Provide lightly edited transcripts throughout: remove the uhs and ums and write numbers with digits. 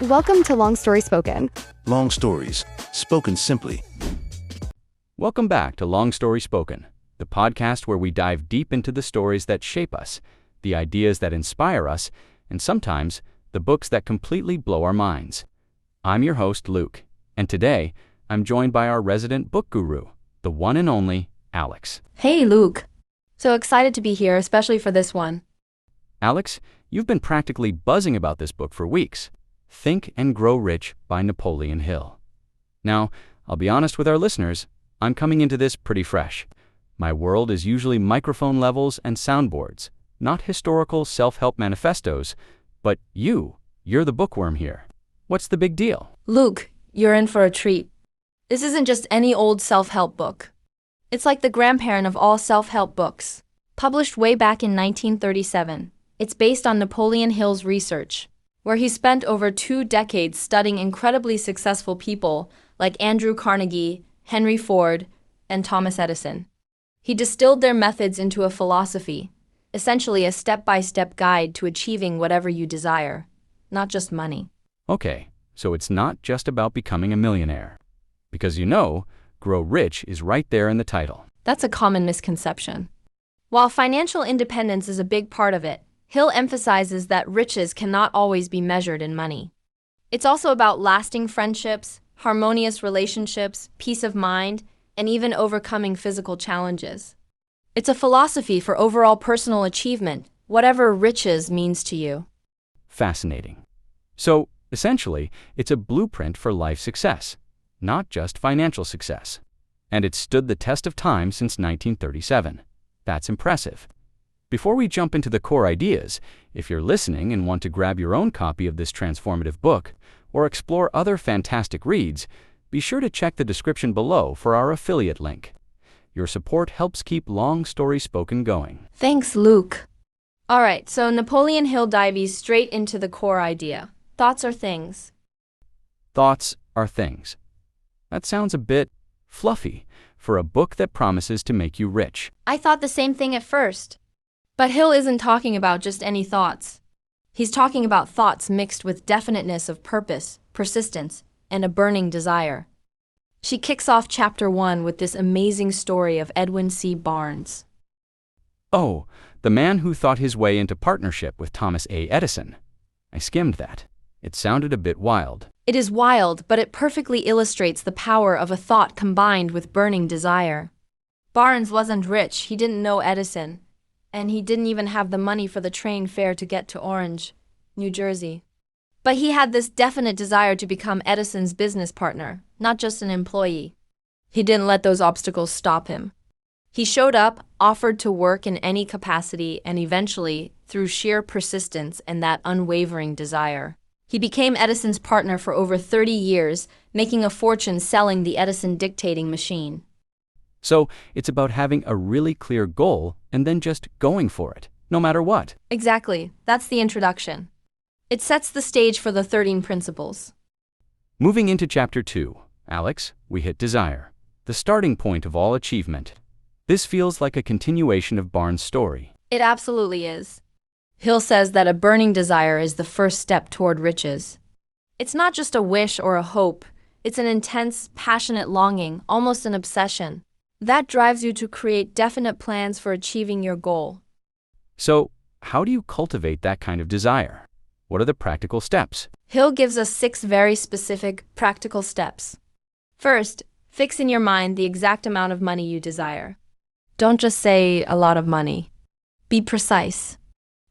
Welcome to Long Story Spoken. Long stories, spoken simply. Welcome back to Long Story Spoken, the podcast where we dive deep into the stories that shape us, the ideas that inspire us, and sometimes the books that completely blow our minds. I'm your host, Luke, and today I'm joined by our resident book guru, the one and only Alex. Hey, Luke. So excited to be here, especially for this one. Alex, you've been practically buzzing about this book for weeks. Think and Grow Rich by Napoleon Hill. Now, I'll be honest with our listeners, I'm coming into this pretty fresh. My world is usually microphone levels and soundboards, not historical self-help manifestos, but you're the bookworm here. What's the big deal? Luke, you're in for a treat. This isn't just any old self-help book. It's like the grandparent of all self-help books. Published way back in 1937, it's based on Napoleon Hill's research, where he spent over 2 decades studying incredibly successful people like Andrew Carnegie, Henry Ford, and Thomas Edison. He distilled their methods into a philosophy, essentially a step-by-step guide to achieving whatever you desire, not just money. Okay, so it's not just about becoming a millionaire. Because Grow Rich is right there in the title. That's a common misconception. While financial independence is a big part of it, Hill emphasizes that riches cannot always be measured in money. It's also about lasting friendships, harmonious relationships, peace of mind, and even overcoming physical challenges. It's a philosophy for overall personal achievement, whatever riches means to you. Fascinating. So, essentially, it's a blueprint for life success, not just financial success. And it's stood the test of time since 1937. That's impressive. Before we jump into the core ideas, if you're listening and want to grab your own copy of this transformative book or explore other fantastic reads, be sure to check the description below for our affiliate link. Your support helps keep Long Story Spoken going. Thanks, Luke. All right, so Napoleon Hill dives straight into the core idea. Thoughts are things. Thoughts are things. That sounds a bit fluffy for a book that promises to make you rich. I thought the same thing at first. But Hill isn't talking about just any thoughts. He's talking about thoughts mixed with definiteness of purpose, persistence, and a burning desire. She kicks off chapter 1 with this amazing story of Edwin C. Barnes. Oh, the man who thought his way into partnership with Thomas A. Edison. I skimmed that. It sounded a bit wild. It is wild, but it perfectly illustrates the power of a thought combined with burning desire. Barnes wasn't rich, he didn't know Edison, and he didn't even have the money for the train fare to get to Orange, New Jersey. But he had this definite desire to become Edison's business partner, not just an employee. He didn't let those obstacles stop him. He showed up, offered to work in any capacity, and eventually, through sheer persistence and that unwavering desire, he became Edison's partner for over 30 years, making a fortune selling the Edison dictating machine. So, it's about having a really clear goal and then just going for it, no matter what. Exactly. That's the introduction. It sets the stage for the 13 principles. Moving into chapter 2, Alex, we hit desire, the starting point of all achievement. This feels like a continuation of Barnes' story. It absolutely is. Hill says that a burning desire is the first step toward riches. It's not just a wish or a hope. It's an intense, passionate longing, almost an obsession. That drives you to create definite plans for achieving your goal. So, how do you cultivate that kind of desire? What are the practical steps? Hill gives us 6 very specific, practical steps. First, fix in your mind the exact amount of money you desire. Don't just say a lot of money. Be precise.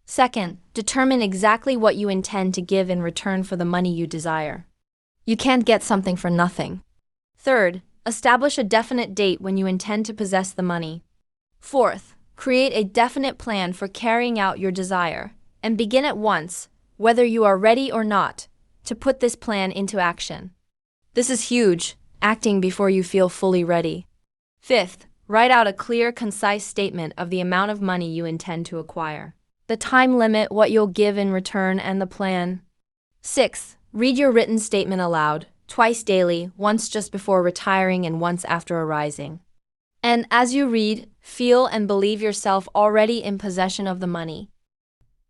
Second, determine exactly what you intend to give in return for the money you desire. You can't get something for nothing. Third, establish a definite date when you intend to possess the money. Fourth, create a definite plan for carrying out your desire, and begin at once, whether you are ready or not, to put this plan into action. This is huge, acting before you feel fully ready. Fifth, write out a clear, concise statement of the amount of money you intend to acquire, the time limit, what you'll give in return, and the plan. Sixth, read your written statement aloud, twice daily, once just before retiring and once after arising. And as you read, feel and believe yourself already in possession of the money.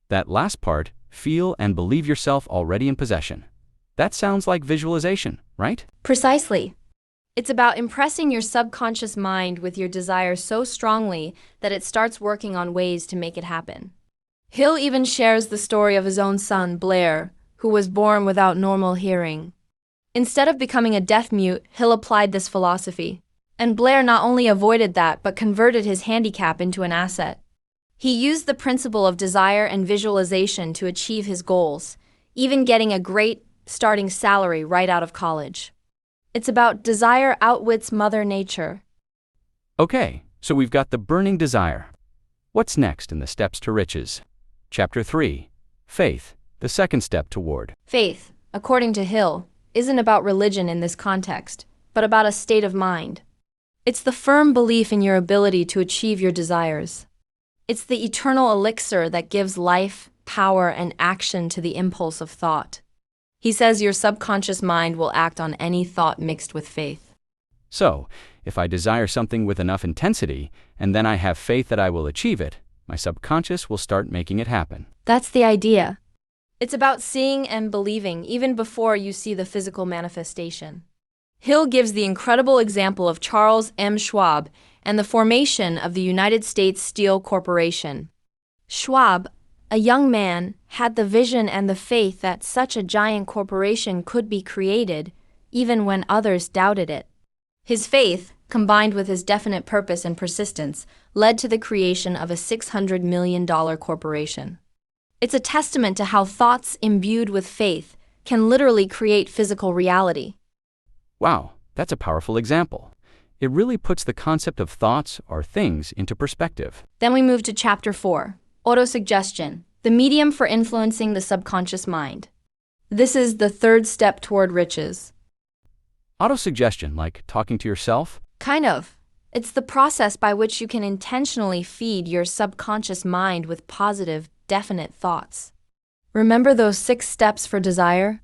That last part, feel and believe yourself already in possession. That sounds like visualization, right? Precisely. It's about impressing your subconscious mind with your desire so strongly that it starts working on ways to make it happen. Hill even shares the story of his own son, Blair, who was born without normal hearing. Instead of becoming a deaf mute, Hill applied this philosophy. And Blair not only avoided that, but converted his handicap into an asset. He used the principle of desire and visualization to achieve his goals, even getting a great starting salary right out of college. It's about desire outwits Mother Nature. Okay, so we've got the burning desire. What's next in the steps to riches? Chapter 3. Faith, the second step toward. Faith, according to Hill, isn't about religion in this context, but about a state of mind. It's the firm belief in your ability to achieve your desires. It's the eternal elixir that gives life, power, and action to the impulse of thought. He says your subconscious mind will act on any thought mixed with faith. So, if I desire something with enough intensity, and then I have faith that I will achieve it, my subconscious will start making it happen. That's the idea. It's about seeing and believing even before you see the physical manifestation. Hill gives the incredible example of Charles M. Schwab and the formation of the United States Steel Corporation. Schwab, a young man, had the vision and the faith that such a giant corporation could be created, even when others doubted it. His faith, combined with his definite purpose and persistence, led to the creation of a $600 million corporation. It's a testament to how thoughts imbued with faith can literally create physical reality. Wow, that's a powerful example. It really puts the concept of thoughts or things into perspective. Then we move to Chapter 4, Autosuggestion, the medium for influencing the subconscious mind. This is the third step toward riches. Autosuggestion, like talking to yourself? Kind of. It's the process by which you can intentionally feed your subconscious mind with positive, definite thoughts. Remember those 6 steps for desire?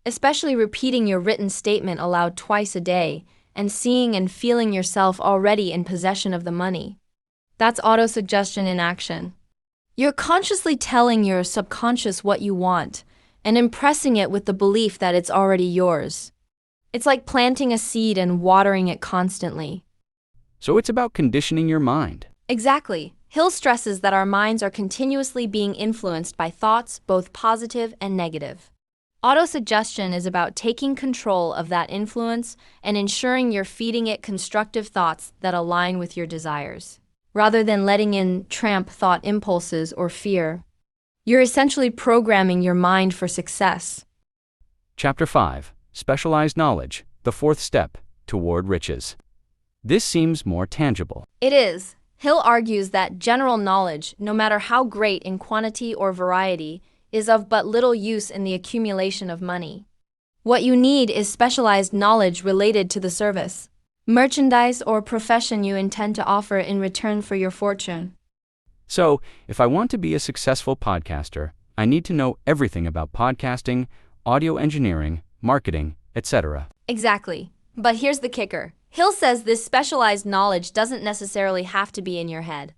Especially repeating your written statement aloud twice a day and seeing and feeling yourself already in possession of the money. That's autosuggestion in action. You're consciously telling your subconscious what you want and impressing it with the belief that it's already yours. It's like planting a seed and watering it constantly. So it's about conditioning your mind. Exactly. Hill stresses that our minds are continuously being influenced by thoughts, both positive and negative. Autosuggestion is about taking control of that influence and ensuring you're feeding it constructive thoughts that align with your desires, rather than letting in tramp thought impulses or fear. You're essentially programming your mind for success. Chapter 5. Specialized knowledge, the fourth step toward riches. This seems more tangible. It is. Hill argues that general knowledge, no matter how great in quantity or variety, is of but little use in the accumulation of money. What you need is specialized knowledge related to the service, merchandise, or profession you intend to offer in return for your fortune. So, if I want to be a successful podcaster, I need to know everything about podcasting, audio engineering, marketing, etc. Exactly. But here's the kicker. Hill says this specialized knowledge doesn't necessarily have to be in your head.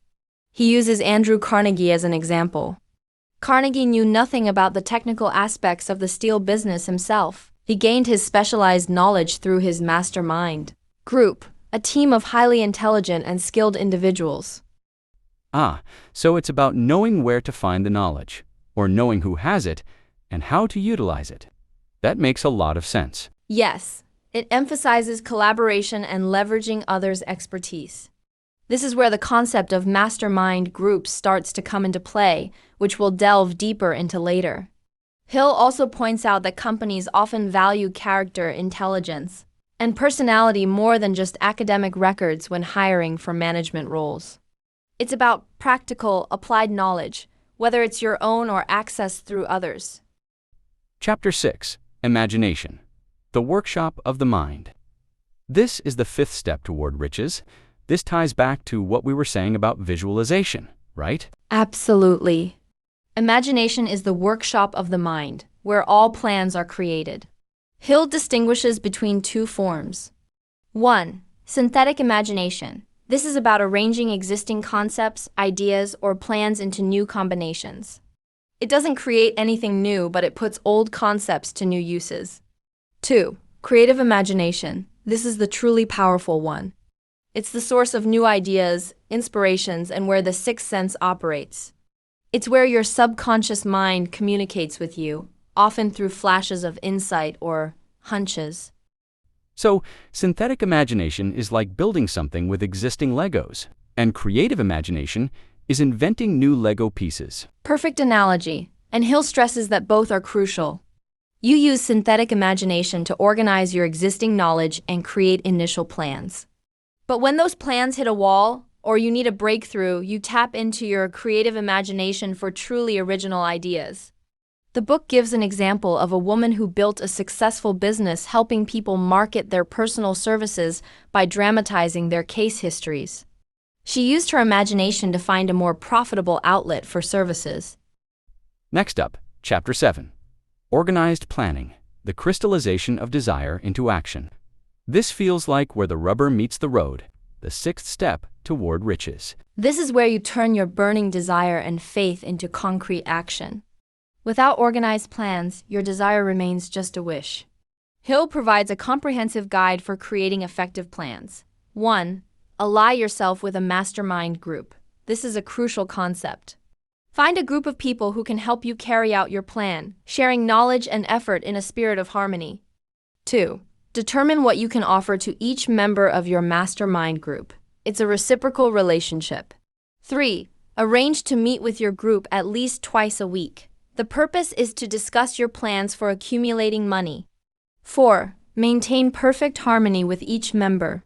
He uses Andrew Carnegie as an example. Carnegie knew nothing about the technical aspects of the steel business himself. He gained his specialized knowledge through his mastermind group, a team of highly intelligent and skilled individuals. So it's about knowing where to find the knowledge, or knowing who has it, and how to utilize it. That makes a lot of sense. Yes, it emphasizes collaboration and leveraging others' expertise. This is where the concept of mastermind groups starts to come into play, which we'll delve deeper into later. Hill also points out that companies often value character, intelligence, and personality more than just academic records when hiring for management roles. It's about practical, applied knowledge, whether it's your own or accessed through others. Chapter 6. Imagination, the workshop of the mind. This is the fifth step toward riches. This ties back to what we were saying about visualization, right? Absolutely. Imagination is the workshop of the mind, where all plans are created. Hill distinguishes between 2 forms. 1. Synthetic imagination. This is about arranging existing concepts, ideas, or plans into new combinations. It doesn't create anything new, but it puts old concepts to new uses. 2. Creative imagination. This is the truly powerful one. It's the source of new ideas, inspirations, and where the sixth sense operates. It's where your subconscious mind communicates with you, often through flashes of insight or hunches. So, synthetic imagination is like building something with existing Legos, and creative imagination is inventing new Lego pieces. Perfect analogy, and Hill stresses that both are crucial. You use synthetic imagination to organize your existing knowledge and create initial plans. But when those plans hit a wall, or you need a breakthrough, you tap into your creative imagination for truly original ideas. The book gives an example of a woman who built a successful business helping people market their personal services by dramatizing their case histories. She used her imagination to find a more profitable outlet for services. Next up, Chapter 7. Organized Planning, the Crystallization of Desire into Action. This feels like where the rubber meets the road, the sixth step toward riches. This is where you turn your burning desire and faith into concrete action. Without organized plans, your desire remains just a wish. Hill provides a comprehensive guide for creating effective plans. 1. Ally yourself with a mastermind group. This is a crucial concept. Find a group of people who can help you carry out your plan, sharing knowledge and effort in a spirit of harmony. 2. Determine what you can offer to each member of your mastermind group. It's a reciprocal relationship. 3. Arrange to meet with your group at least twice a week. The purpose is to discuss your plans for accumulating money. 4. Maintain perfect harmony with each member.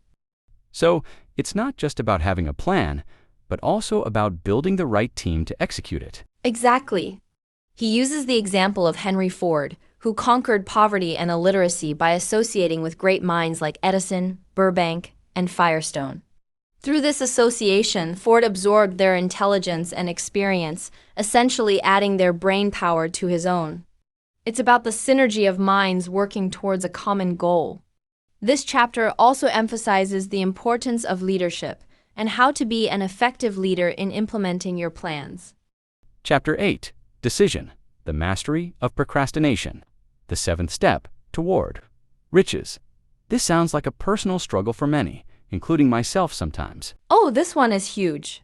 So, it's not just about having a plan, but also about building the right team to execute it. Exactly. He uses the example of Henry Ford, who conquered poverty and illiteracy by associating with great minds like Edison, Burbank, and Firestone. Through this association, Ford absorbed their intelligence and experience, essentially adding their brain power to his own. It's about the synergy of minds working towards a common goal. This chapter also emphasizes the importance of leadership and how to be an effective leader in implementing your plans. Chapter 8. Decision, the Mastery of Procrastination, the seventh step toward riches. This sounds like a personal struggle for many, including myself sometimes. Oh, this one is huge.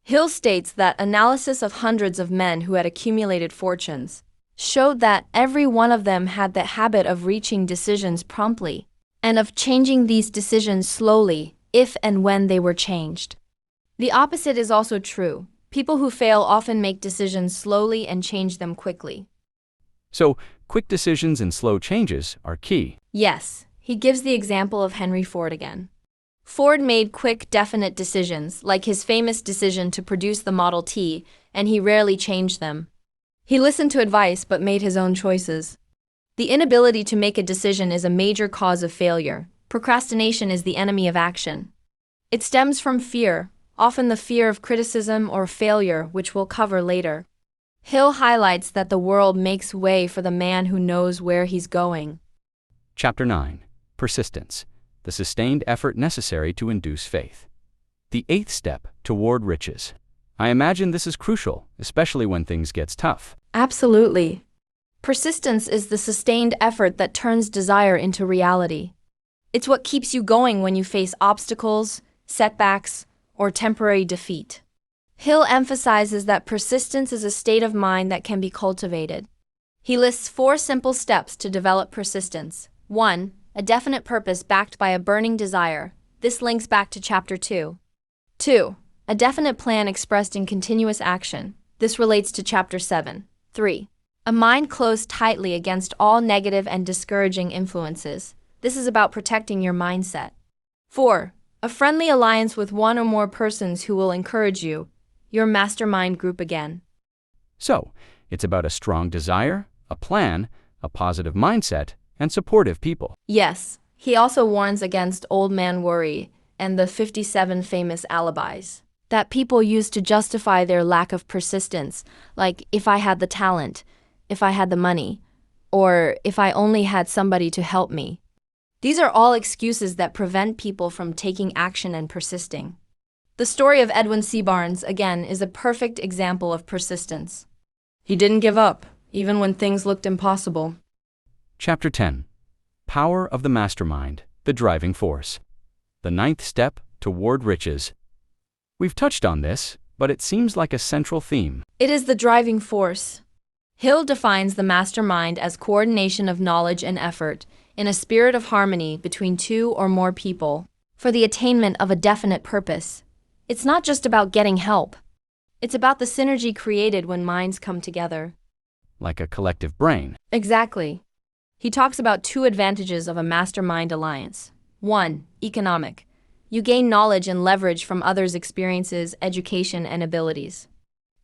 Hill states that analysis of hundreds of men who had accumulated fortunes showed that every one of them had the habit of reaching decisions promptly and of changing these decisions slowly if and when they were changed. The opposite is also true. People who fail often make decisions slowly and change them quickly. So, quick decisions and slow changes are key. Yes, he gives the example of Henry Ford again. Ford made quick, definite decisions, like his famous decision to produce the Model T, and he rarely changed them. He listened to advice but made his own choices. The inability to make a decision is a major cause of failure. Procrastination is the enemy of action. It stems from fear, often the fear of criticism or failure, which we'll cover later. Hill highlights that the world makes way for the man who knows where he's going. Chapter 9. Persistence, the sustained effort necessary to induce faith. The eighth step toward riches. I imagine this is crucial, especially when things get tough. Absolutely. Persistence is the sustained effort that turns desire into reality. It's what keeps you going when you face obstacles, setbacks, or temporary defeat. Hill emphasizes that persistence is a state of mind that can be cultivated. He lists 4 simple steps to develop persistence. 1. A definite purpose backed by a burning desire. This links back to Chapter 2. 2. A definite plan expressed in continuous action. This relates to Chapter 7. 3. A mind closed tightly against all negative and discouraging influences. This is about protecting your mindset. 4. A friendly alliance with one or more persons who will encourage you, your mastermind group again. So, it's about a strong desire, a plan, a positive mindset, and supportive people. Yes, he also warns against old man worry and the 57 famous alibis that people use to justify their lack of persistence, like if I had the talent, if I had the money, or if I only had somebody to help me. These are all excuses that prevent people from taking action and persisting. The story of Edwin C. Barnes, again, is a perfect example of persistence. He didn't give up, even when things looked impossible. Chapter 10. Power of the Mastermind, the Driving Force. The ninth step toward riches. We've touched on this, but it seems like a central theme. It is the driving force. Hill defines the mastermind as coordination of knowledge and effort in a spirit of harmony between two or more people for the attainment of a definite purpose. It's not just about getting help. It's about the synergy created when minds come together. Like a collective brain. Exactly. He talks about two advantages of a mastermind alliance. 1. Economic. You gain knowledge and leverage from others' experiences, education, and abilities.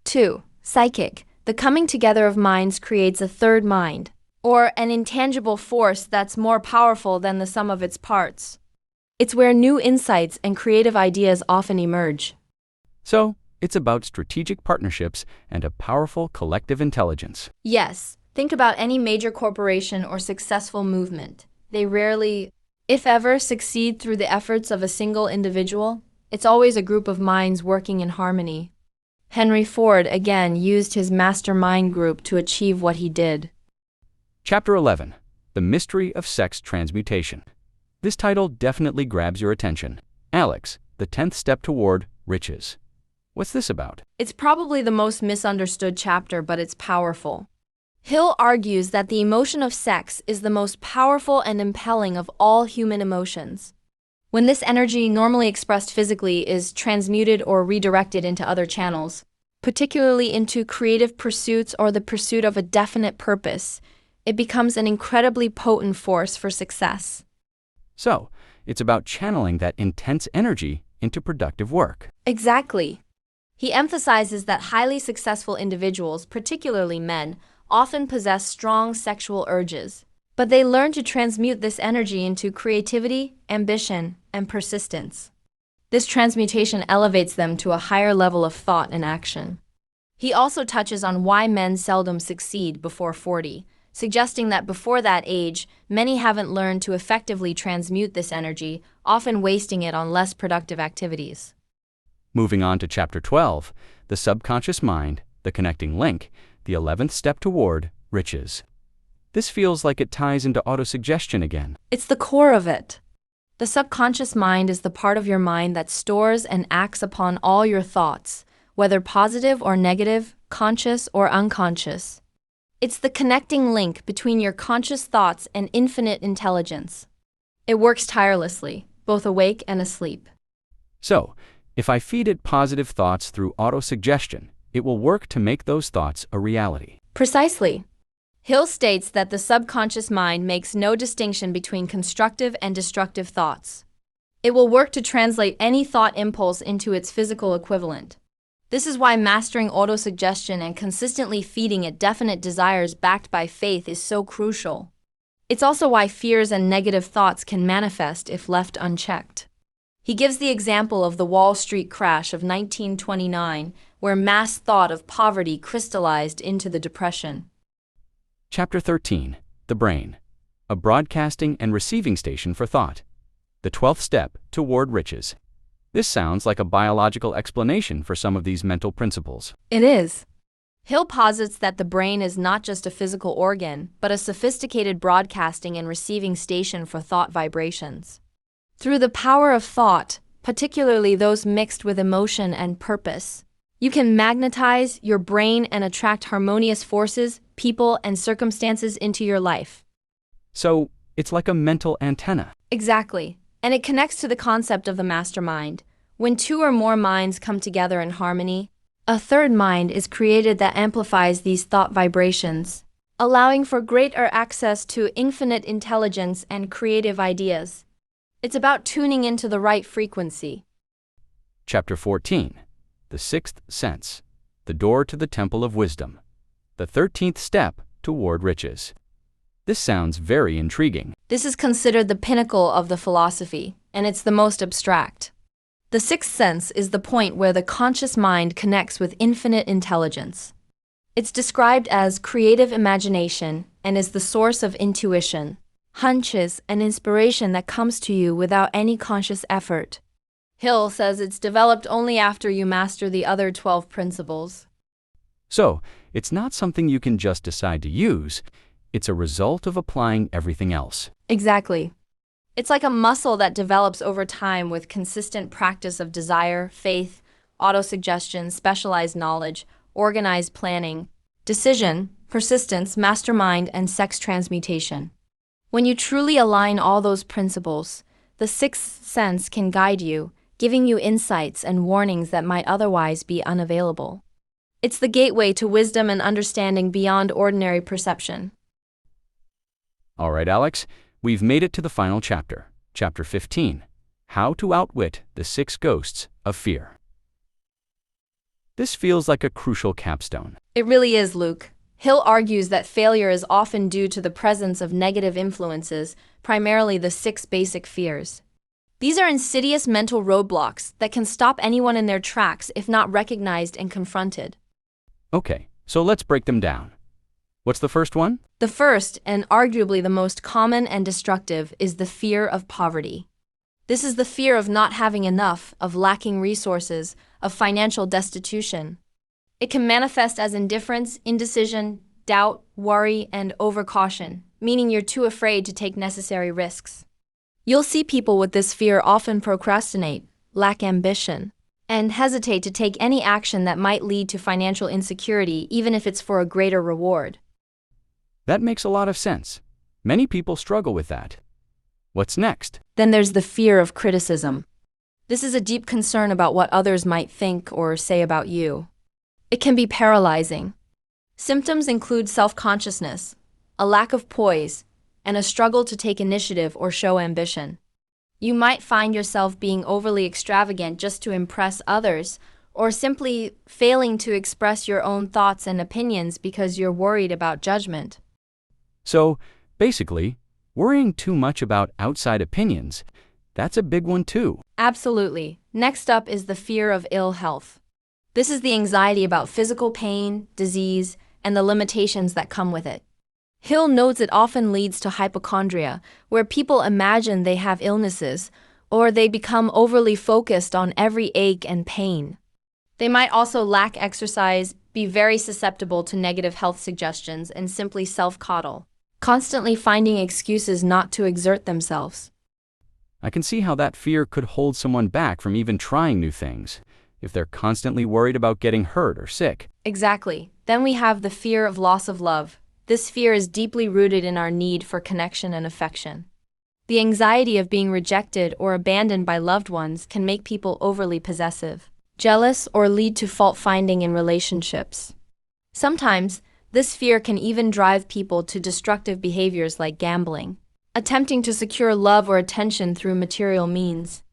2. Psychic. The coming together of minds creates a third mind, or an intangible force that's more powerful than the sum of its parts. It's where new insights and creative ideas often emerge. So, it's about strategic partnerships and a powerful collective intelligence. Yes, think about any major corporation or successful movement. They rarely, if ever, succeed through the efforts of a single individual. It's always a group of minds working in harmony. Henry Ford again used his mastermind group to achieve what he did. Chapter 11. The Mystery of Sex Transmutation. This title definitely grabs your attention. Alex, the 10th step toward riches. What's this about? It's probably the most misunderstood chapter, but it's powerful. Hill argues that the emotion of sex is the most powerful and impelling of all human emotions. When this energy, normally expressed physically, is transmuted or redirected into other channels, particularly into creative pursuits or the pursuit of a definite purpose, it becomes an incredibly potent force for success. So, it's about channeling that intense energy into productive work. Exactly. He emphasizes that highly successful individuals, particularly men, often possess strong sexual urges, but they learn to transmute this energy into creativity, ambition, and persistence. This transmutation elevates them to a higher level of thought and action. He also touches on why men seldom succeed before 40, suggesting that before that age, many haven't learned to effectively transmute this energy, often wasting it on less productive activities. Moving on to Chapter 12, the subconscious mind, the connecting link, the 11th step toward riches. This feels like it ties into autosuggestion again. It's the core of it. The subconscious mind is the part of your mind that stores and acts upon all your thoughts, whether positive or negative, conscious or unconscious. It's the connecting link between your conscious thoughts and infinite intelligence. It works tirelessly, both awake and asleep. So, if I feed it positive thoughts through autosuggestion, it will work to make those thoughts a reality. Precisely. Hill states that the subconscious mind makes no distinction between constructive and destructive thoughts. It will work to translate any thought impulse into its physical equivalent. This is why mastering autosuggestion and consistently feeding it definite desires backed by faith is so crucial. It's also why fears and negative thoughts can manifest if left unchecked. He gives the example of the Wall Street crash of 1929, where mass thought of poverty crystallized into the Depression. Chapter 13. The Brain, a broadcasting and receiving station for thought. The 12th step toward riches. This sounds like a biological explanation for some of these mental principles. It is. Hill posits that the brain is not just a physical organ, but a sophisticated broadcasting and receiving station for thought vibrations. Through the power of thought, particularly those mixed with emotion and purpose, you can magnetize your brain and attract harmonious forces, people, and circumstances into your life. So, it's like a mental antenna. Exactly. And it connects to the concept of the mastermind. When two or more minds come together in harmony, a third mind is created that amplifies these thought vibrations, allowing for greater access to infinite intelligence and creative ideas. It's about tuning into the right frequency. Chapter 14. The 6th sense, the door to the temple of wisdom. The 13th step toward riches. This sounds very intriguing. This is considered the pinnacle of the philosophy, and it's the most abstract. The sixth sense is the point where the conscious mind connects with infinite intelligence. It's described as creative imagination and is the source of intuition, hunches, and inspiration that comes to you without any conscious effort. Hill says it's developed only after you master the other 12 principles. So, It's not something you can just decide to use. It's a result of applying everything else. Exactly. It's like a muscle that develops over time with consistent practice of desire, faith, autosuggestion, specialized knowledge, organized planning, decision, persistence, mastermind, and sex transmutation. When you truly align all those principles, the sixth sense can guide you, giving you insights and warnings that might otherwise be unavailable. It's the gateway to wisdom and understanding beyond ordinary perception. All right, Alex, we've made it to the final chapter, Chapter 15, How to Outwit the Six Ghosts of Fear. This feels like a crucial capstone. It really is, Luke. Hill argues that failure is often due to the presence of negative influences, primarily the six basic fears. These are insidious mental roadblocks that can stop anyone in their tracks if not recognized and confronted. Okay, so let's break them down. What's the first one? The first, and arguably the most common and destructive, is the fear of poverty. This is the fear of not having enough, of lacking resources, of financial destitution. It can manifest as indifference, indecision, doubt, worry, and overcaution, meaning you're too afraid to take necessary risks. You'll see people with this fear often procrastinate, lack ambition, and hesitate to take any action that might lead to financial insecurity, even if it's for a greater reward. That makes a lot of sense. Many people struggle with that. What's next? Then there's the fear of criticism. This is a deep concern about what others might think or say about you. It can be paralyzing. Symptoms include self-consciousness, a lack of poise, and a struggle to take initiative or show ambition. You might find yourself being overly extravagant just to impress others, or simply failing to express your own thoughts and opinions because you're worried about judgment. So, basically, worrying too much about outside opinions, that's a big one too. Absolutely. Next up is the fear of ill health. This is the anxiety about physical pain, disease, and the limitations that come with it. Hill notes it often leads to hypochondria, where people imagine they have illnesses, or they become overly focused on every ache and pain. They might also lack exercise, be very susceptible to negative health suggestions, and simply self-coddle, constantly finding excuses not to exert themselves. I can see how that fear could hold someone back from even trying new things, if they're constantly worried about getting hurt or sick. Exactly. Then we have the fear of loss of love. This fear is deeply rooted in our need for connection and affection. The anxiety of being rejected or abandoned by loved ones can make people overly possessive, jealous, or lead to fault-finding in relationships. Sometimes, this fear can even drive people to destructive behaviors like gambling, attempting to secure love or attention through material means.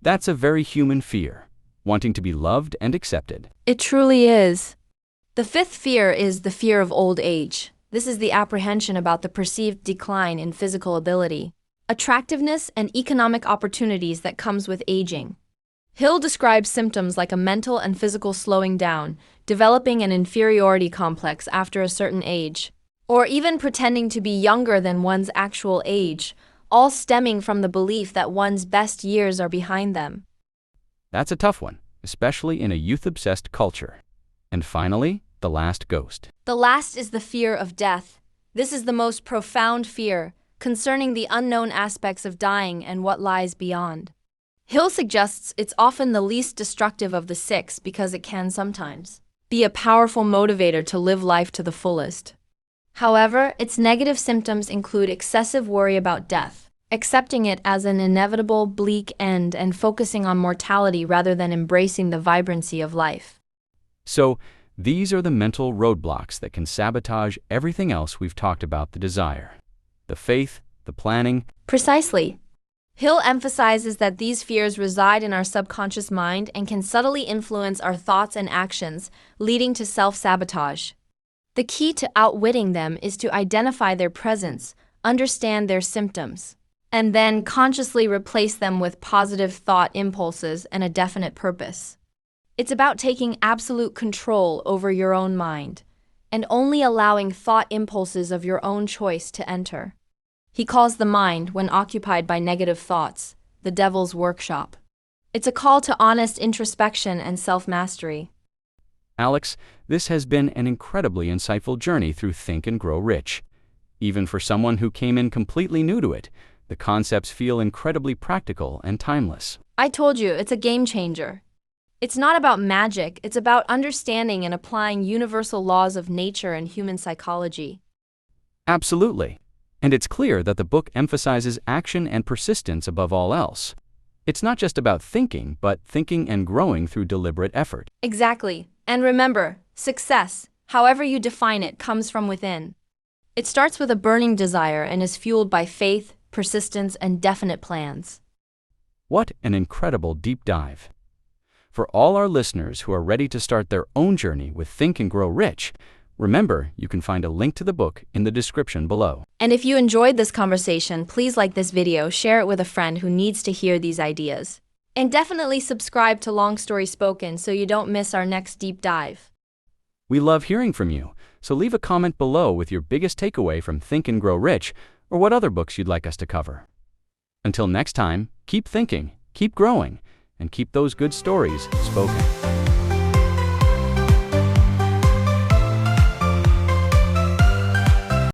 That's a very human fear, wanting to be loved and accepted. It truly is. The fifth fear is the fear of old age. This is the apprehension about the perceived decline in physical ability, attractiveness, and economic opportunities that comes with aging. Hill describes symptoms like a mental and physical slowing down, developing an inferiority complex after a certain age, or even pretending to be younger than one's actual age, all stemming from the belief that one's best years are behind them. That's a tough one, especially in a youth-obsessed culture. And finally, the last ghost. The last is the fear of death. This is the most profound fear, concerning the unknown aspects of dying and what lies beyond. Hill suggests it's often the least destructive of the six because it can sometimes be a powerful motivator to live life to the fullest. However, its negative symptoms include excessive worry about death, accepting it as an inevitable, bleak end, and focusing on mortality rather than embracing the vibrancy of life. So, these are the mental roadblocks that can sabotage everything else we've talked about: the desire, the faith, the planning. Precisely. Hill emphasizes that these fears reside in our subconscious mind and can subtly influence our thoughts and actions, leading to self-sabotage. The key to outwitting them is to identify their presence, understand their symptoms, and then consciously replace them with positive thought impulses and a definite purpose. It's about taking absolute control over your own mind, and only allowing thought impulses of your own choice to enter. He calls the mind, when occupied by negative thoughts, the devil's workshop. It's a call to honest introspection and self-mastery. Alex, this has been an incredibly insightful journey through Think and Grow Rich. Even for someone who came in completely new to it, the concepts feel incredibly practical and timeless. I told you, it's a game changer. It's not about magic, it's about understanding and applying universal laws of nature and human psychology. Absolutely. And it's clear that the book emphasizes action and persistence above all else. It's not just about thinking, but thinking and growing through deliberate effort. Exactly. And remember, success, however you define it, comes from within. It starts with a burning desire and is fueled by faith, persistence, and definite plans. What an incredible deep dive. For all our listeners who are ready to start their own journey with Think and Grow Rich, remember you can find a link to the book in the description below. And if you enjoyed this conversation, please like this video, share it with a friend who needs to hear these ideas. And definitely subscribe to Long Story Spoken so you don't miss our next deep dive. We love hearing from you, so leave a comment below with your biggest takeaway from Think and Grow Rich or what other books you'd like us to cover. Until next time, keep thinking, keep growing, and keep those good stories spoken.